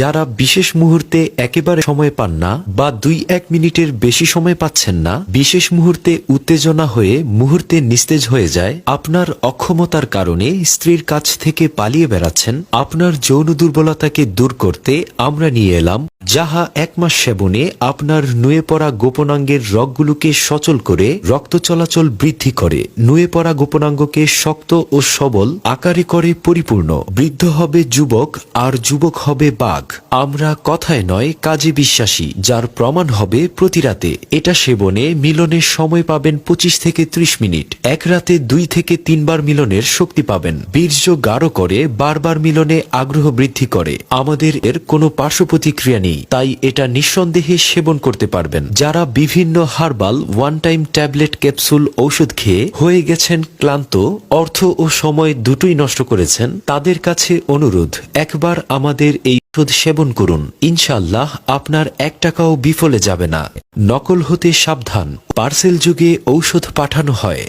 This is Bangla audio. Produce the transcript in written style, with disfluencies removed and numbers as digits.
যারা বিশেষ মুহূর্তে একেবারে সময় পান না বা 2-1 মিনিটের বেশি সময় পাচ্ছেন না, বিশেষ মুহূর্তে উত্তেজনা হয়ে মুহূর্তে নিস্তেজ হয়ে যায়, আপনার অক্ষমতার কারণে স্ত্রীর কাছ থেকে পালিয়ে বেড়াচ্ছেন, আপনার যৌন দুর্বলতাকে দূর করতে আমরা নিয়ে এলাম যাহা 1 মাস সেবনে আপনার নুয়ে পড়া গোপনাঙ্গের রগগুলোকে সচল করে রক্ত চলাচল বৃদ্ধি করে, নুয়ে পড়া গোপনাঙ্গকে শক্ত ও সবল আকারে করে পরিপূর্ণ। বৃদ্ধ হবে যুবক আর যুবক হবে বাঘ। আমরা কথায় নয় কাজে বিশ্বাসী, যার প্রমাণ হবে প্রতি রাতে। এটা সেবনে মিলনের সময় পাবেন 25 থেকে 30 মিনিট। এক রাতে 2 থেকে 3 বার মিলনের শক্তি পাবেন। বীর্য গাঢ় করে বারবার মিলনে আগ্রহ বৃদ্ধি করে। আমাদের এর কোনো পার্শ্ব প্রতিক্রিয়া নেই, তাই এটা নিঃসন্দেহে সেবন করতে পারবেন। যারা বিভিন্ন herbal one time tablet capsule ঔষধ খেয়ে হয়ে গেছেন ক্লান্ত, অর্থ ও সময় দুটোই নষ্ট করেছেন, তাদের কাছে অনুরোধ, একবার আমাদের এই ঔষধ সেবন করুন। ইনশাআল্লাহ আপনার 1 টাকাও বিফলে যাবে না। নকল হতে সাবধান। পার্সেল যুগে ঔষধ পাঠানো হয়।